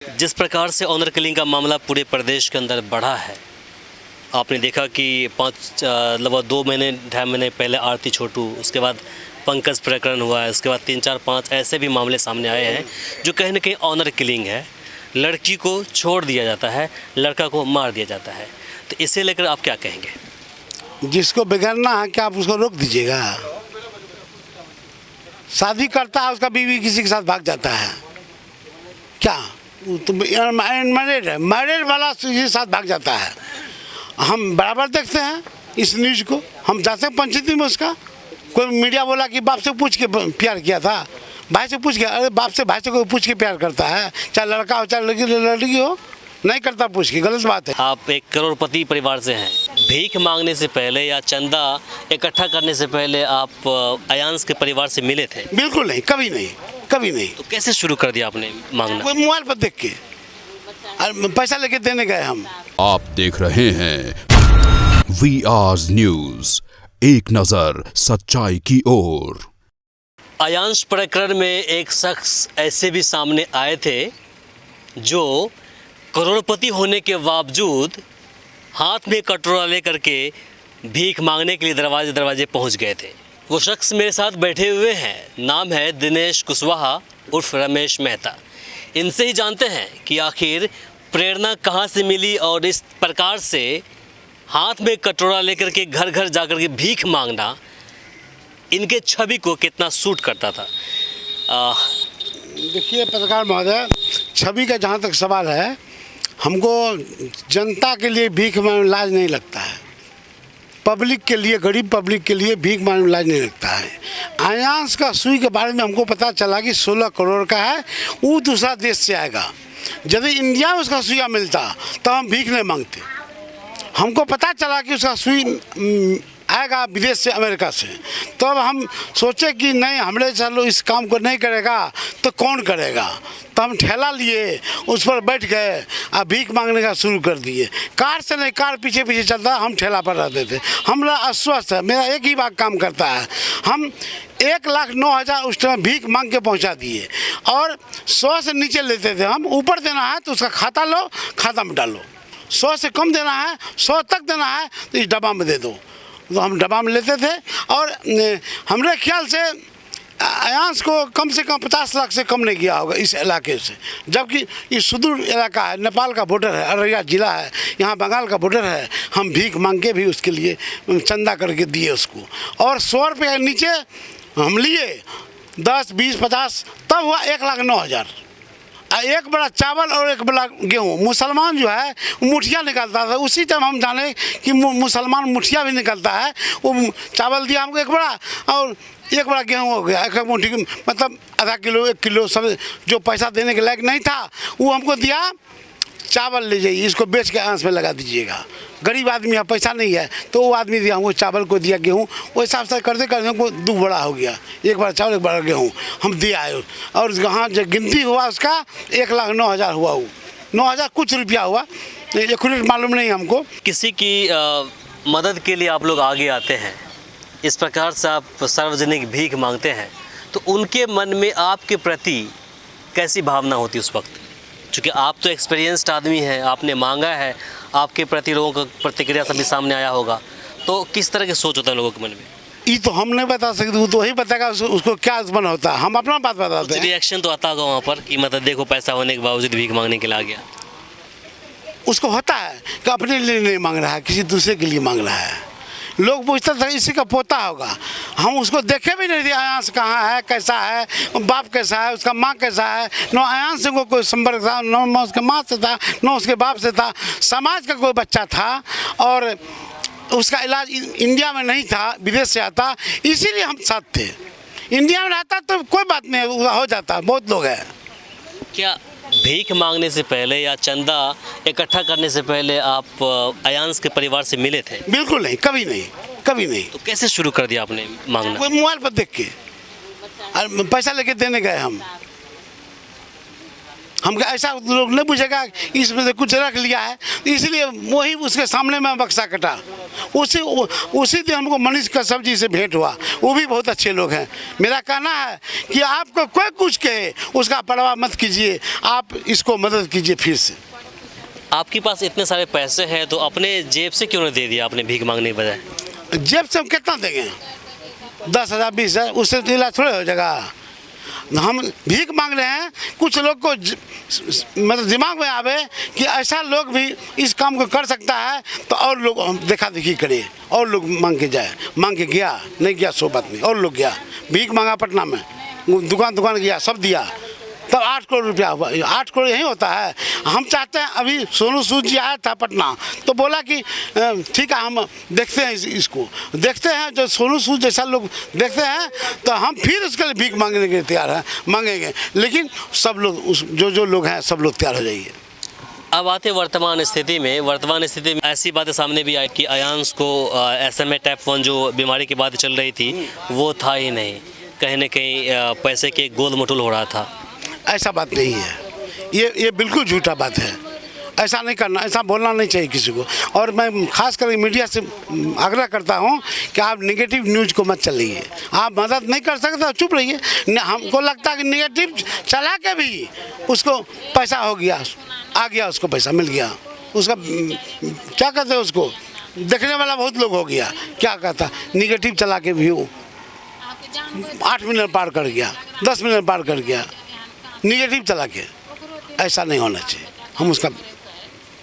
जिस प्रकार से ऑनर किलिंग का मामला पूरे प्रदेश के अंदर बढ़ा है, आपने देखा कि लगभग 2 महीने 2.5 महीने पहले आरती छोटू, उसके बाद पंकज प्रकरण हुआ है, उसके बाद 3 4 5 ऐसे भी मामले सामने आए हैं जो कहीं ना कहीं ऑनर किलिंग है। लड़की को छोड़ दिया जाता है, लड़का को मार दिया जाता है। तो इसे लेकर आप क्या कहेंगे? जिसको बिगड़ना है क्या आप उसको रोक दीजिएगा? शादी करता है, उसका बीवी किसी के साथ भाग जाता है, क्या तो मैरिड है, मैरिड वाला किसी के साथ भाग जाता है। हम बराबर देखते हैं इस न्यूज़ को, हम जाते हैं पंचायती में, उसका कोई मीडिया बोला कि बाप से पूछ के प्यार किया था, भाई से पूछ के। अरे बाप से भाई से कोई पूछ के प्यार करता है? चाहे लड़का हो चाहे लड़की हो, नहीं करता पूछ के, गलत बात है। आप एक करोड़पति परिवार से हैं, भीख मांगने से पहले या चंदा इकट्ठा करने से पहले आप अयांश के परिवार से मिले थे? बिल्कुल नहीं, कभी नहीं, कभी नहीं। तो कैसे शुरू कर दिया आपने मांगना? कोई मोबाइल पर देख के पैसा लेके देने गए हम। आप देख रहे हैं VR न्यूज, एक नजर सच्चाई की ओर। अयांश प्रकरण में एक शख्स ऐसे भी सामने आए थे जो करोड़पति होने के बावजूद हाथ में कटोरा लेकर के भीख मांगने के लिए दरवाजे दरवाजे पहुंच गए थे। वो शख्स मेरे साथ बैठे हुए हैं, नाम है दिनेश कुशवाहा उर्फ रमेश मेहता। इनसे ही जानते हैं कि आखिर प्रेरणा कहां से मिली और इस प्रकार से हाथ में कटोरा लेकर के घर घर जाकर के भीख मांगना इनके छवि को कितना सूट करता था। देखिए पत्रकार महोदय, छवि का जहाँ तक सवाल है, हमको जनता के लिए भीख मांगना लाज नहीं लगता है। पब्लिक के लिए, गरीब पब्लिक के लिए भीख मांगना लाज नहीं लगता है। अयांश का सुई के बारे में हमको पता चला कि 16 करोड़ का है, वो दूसरा देश से आएगा। यदि इंडिया में उसका सुइया मिलता तो हम भीख नहीं मांगते। हमको पता चला कि उसका सुई आएगा विदेश से, अमेरिका से, तो अब हम सोचे कि नहीं, हमने चलो इस काम को नहीं करेगा तो कौन करेगा। तो हम ठेला लिए, उस पर बैठ गए और भीख मांगने का शुरू कर दिए। कार से नहीं, कार पीछे पीछे चलता, हम ठेला पर रहते थे। हमरा अस्वस्थ है, मेरा एक ही बात काम करता है। हम 1,09,000 उस टाइम भीख मांग के पहुंचा दिए और 100 से नीचे लेते थे हम। ऊपर देना है तो उसका खाता लो, खाता में डालो। 100 से कम देना है, 100 तक देना है तो इस डब्बा में दे दो। तो हम डब्बा में लेते थे और हमारे ख्याल से अयांश को कम से कम 50 लाख से कम नहीं किया होगा इस इलाके से। जबकि ये सुदूर इलाका है, नेपाल का बॉर्डर है, अररिया जिला है, यहाँ बंगाल का बॉर्डर है। हम भीख मांग के भी उसके लिए चंदा करके दिए उसको। और 100 रुपये के नीचे हम लिए 10, 20, 50, तब हुआ 1,09,000। एक बड़ा चावल और एक बड़ा गेहूँ। मुसलमान जो है मुठिया निकालता था, उसी टाइम हम जाने कि मुसलमान मुठिया भी निकलता है। वो चावल दिया हमको एक बड़ा और एक बड़ा गेहूँ हो गया, एक मुट्ठी, मतलब आधा किलो 1 किलो, सब जो पैसा देने के लायक नहीं था वो हमको दिया। चावल ले जाइए, इसको बेच के आंस में लगा दीजिएगा। गरीब आदमी है, पैसा नहीं है, तो वो आदमी दिया हमको, चावल को दिया, गेहूँ। वो हिसाब से करते करते हमको 2 बड़ा हो गया, एक बड़ा चावल एक बड़ा गेहूँ हम दिए आए। और वहाँ जो गिनती हुआ उसका 1,09,000 हुआ, वो 9,000 कुछ रुपया हुआ, एक्यूरेट मालूम नहीं हमको। किसी की मदद के लिए आप लोग आगे आते हैं, इस प्रकार से आप सार्वजनिक भीख मांगते हैं, तो उनके मन में आपके प्रति कैसी भावना होती उस वक्त? क्योंकि आप तो एक्सपीरियंस्ड आदमी हैं, आपने मांगा है, आपके प्रति लोगों का प्रतिक्रिया सभी सामने आया होगा, तो किस तरह की सोच होता है लोगों के मन में? ये तो हम नहीं बता सकते, वो तो वही बताएगा उसको क्या मन होता है। हम अपना बात बताते हैं। रिएक्शन तो आता होगा वहाँ पर कि मतलब देखो पैसा होने के बावजूद भीख मांगने के लिए आ गया। उसको होता है कि अपने लिए नहीं मांग रहा है, किसी दूसरे के लिए मांग रहा है। लोग पूछते थे इसी का पोता होगा। हम उसको देखे भी नहीं थे, अयांश कहाँ है, कैसा है, बाप कैसा है, उसका माँ कैसा है। न अयांश से कोई संपर्क था, न उसके माँ से था, न उसके बाप से था। समाज का कोई बच्चा था और उसका इलाज इंडिया में नहीं था, विदेश से आता, इसीलिए हम साथ थे। इंडिया में रहता तो कोई बात नहीं हो जाता, बहुत लोग हैं। क्या भीख मांगने से पहले या चंदा इकट्ठा करने से पहले आप अयांश के परिवार से मिले थे? बिल्कुल नहीं, कभी नहीं, कभी नहीं। तो कैसे शुरू कर दिया आपने मांगना? कोई मोबाइल पर देख के पैसा लेके देने गए हम। हमको ऐसा लोग नहीं पूछेगा इसमें से कुछ रख लिया है, इसलिए वही उसके सामने में बक्सा कटा। उसी दिन हमको मनीष कश्यप जी से भेंट हुआ, वो भी बहुत अच्छे लोग हैं। मेरा कहना है कि आपको कोई कुछ कहे उसका परवाह मत कीजिए, आप इसको मदद कीजिए फिर से। आपके पास इतने सारे पैसे हैं तो अपने जेब से क्यों नहीं दे दिया आपने भीख मांगने के बजाय? जेब से हम कितना देंगे, 10,000 20,000, उससे इलाज थोड़े हो जाएगा। हम भीख मांग रहे हैं, कुछ लोग को मतलब दिमाग में आवे कि ऐसा लोग भी इस काम को कर सकता है, तो और लोग हम देखा देखी करें, और लोग मांग के जाए। मांग के गया, नहीं गया सो बात नहीं, और लोग गया भीख मांगा पटना में, दुकान गया, सब दिया, तब 8 करोड़ रुपया हुआ। 8 करोड़ यही होता है। हम चाहते हैं, अभी सोनू सूद जी आया था पटना तो बोला कि ठीक है हम देखते हैं, इसको देखते हैं, जो सोनू सूद जैसा लोग देखते हैं तो हम फिर उसके लिए भीख मांगने के लिए तैयार हैं, मांगेंगे। लेकिन सब लोग जो लोग हैं सब लोग तैयार हो जाइए। अब आते वर्तमान स्थिति में ऐसी बातें सामने भी आई कि आयांश को SMA टाइप 1 जो बीमारी की बात चल रही थी वो था ही नहीं, कहीं ना कहीं पैसे के गोल मटोल हो रहा था। ऐसा बात नहीं है, ये बिल्कुल झूठा बात है। ऐसा नहीं करना, ऐसा बोलना नहीं चाहिए किसी को। और मैं खास करके मीडिया से आग्रह करता हूँ कि आप नेगेटिव न्यूज़ को मत चलाइए। आप मदद नहीं कर सकते चुप रहिए। हमको लगता है कि नेगेटिव चला के भी उसको पैसा हो गया, आ गया, उसको पैसा मिल गया, उसका क्या कहते हैं, उसको देखने वाला बहुत लोग हो गया। क्या कहता, नेगेटिव चला के भी वो 8 मिलियन पार कर गया, 10 मिलियन पार कर गया, निगेटिव चला के। ऐसा नहीं होना चाहिए। हम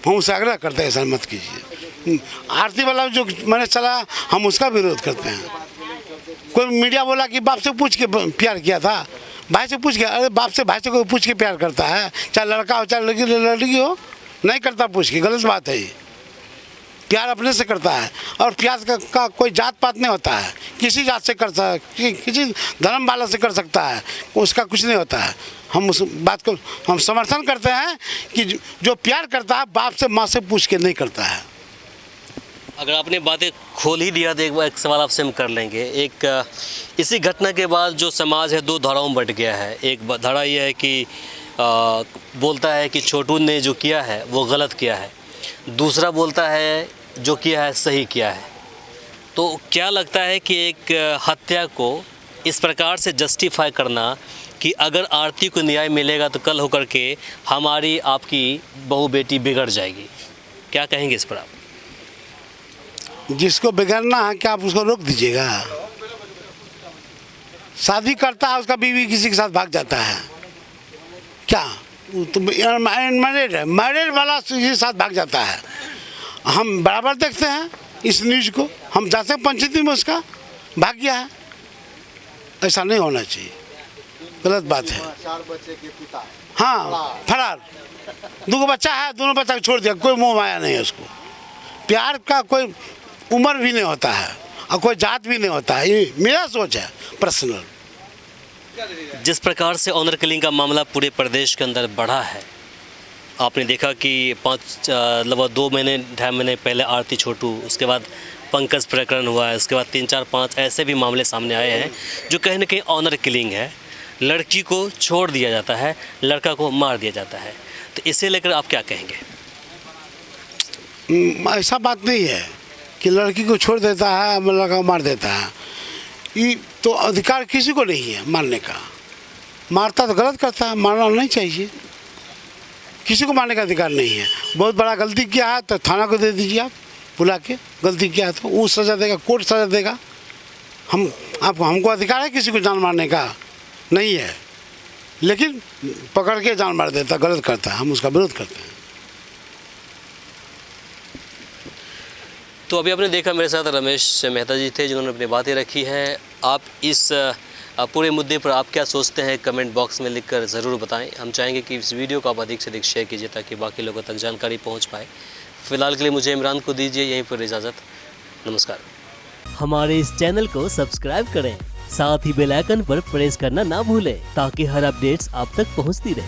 उससे आग्रह करते हैं, ऐसा मत कीजिए। आरती वाला जो मैंने चला, हम उसका विरोध करते हैं। कोई मीडिया बोला कि बाप से पूछ के प्यार किया था, भाई से पूछ के, अरे बाप से भाई से कोई पूछ के प्यार करता है, चाहे लड़का हो चाहे लड़की हो, नहीं करता पूछ के, गलत बात है ये। प्यार अपने से करता है, और प्यार का कोई जात पात नहीं होता है। किसी जात से कर सकता है, किसी धर्म वाला से कर सकता है, उसका कुछ नहीं होता है। हम उस बात को हम समर्थन करते हैं कि जो प्यार करता है बाप से माँ से पूछ के नहीं करता है। अगर आपने बातें खोल ही दिया तो एक सवाल आपसे हम कर लेंगे। एक इसी घटना के बाद जो समाज है 2 धाराओं में बट गया है। एक धारा ये है कि बोलता है कि छोटू ने जो किया है वो गलत किया है, दूसरा बोलता है जो किया है सही किया है। तो क्या लगता है कि एक हत्या को इस प्रकार से जस्टिफाई करना कि अगर आरती को न्याय मिलेगा तो कल होकर के हमारी आपकी बहू बेटी बिगड़ जाएगी, क्या कहेंगे इस पर आप? जिसको बिगड़ना है क्या आप उसको रोक दीजिएगा? शादी करता है, उसका बीवी किसी के साथ भाग जाता है, क्या तो मैरिड है, मैरिड वाला किसी के साथ भाग जाता है। हम बराबर देखते हैं इस न्यूज़ को, हम जाते हैं पंचायती में, उसका भाग गया है। ऐसा नहीं होना चाहिए, गलत बात है। 4 बच्चे के पिता, हाँ फरार, 2 बच्चा है, दोनों बच्चा को छोड़ दिया, कोई मोह माया नहीं है उसको। प्यार का कोई उम्र भी नहीं होता है और कोई जात भी नहीं होता है, ये मेरा सोच है पर्सनल। जिस प्रकार से ऑनर किलिंग का मामला पूरे प्रदेश के अंदर बढ़ा है, आपने देखा कि 2 महीने 2.5 महीने पहले आरती छोटू, उसके बाद पंकज प्रकरण हुआ है, उसके बाद 3 4 5 ऐसे भी मामले सामने आए हैं जो कहीं ना कहीं ऑनर किलिंग है। लड़की को छोड़ दिया जाता है, लड़का को मार दिया जाता है। तो इसे लेकर आप क्या कहेंगे? ऐसा बात नहीं है कि लड़की को छोड़ देता है, लड़का को मार देता है। ये तो अधिकार किसी को नहीं है मारने का। मारता तो गलत करता है, मारना नहीं चाहिए। किसी को मारने का अधिकार नहीं है। बहुत बड़ा गलती किया है तो थाना को दे दीजिए, आप बुला के, गलती किया है तो वो सज़ा देगा, कोर्ट सज़ा देगा। हमको अधिकार है किसी को जान मारने का नहीं है, लेकिन पकड़ के जान मार देता, गलत करता है, हम उसका विरोध करते हैं। तो अभी आपने देखा मेरे साथ रमेश मेहता जी थे जिन्होंने अपनी बातें रखी हैं। आप इस पूरे मुद्दे पर आप क्या सोचते हैं कमेंट बॉक्स में लिखकर ज़रूर बताएं। हम चाहेंगे कि इस वीडियो को आप अधिक से अधिक शेयर कीजिए ताकि बाकी लोगों तक जानकारी पहुंच पाए। फ़िलहाल के लिए मुझे इमरान को दीजिए यहीं पर इजाज़त। नमस्कार। हमारे इस चैनल को सब्सक्राइब करें, साथ ही बेल आइकन पर प्रेस करना ना भूलें ताकि हर अपडेट्स आप तक पहुंचती रहे।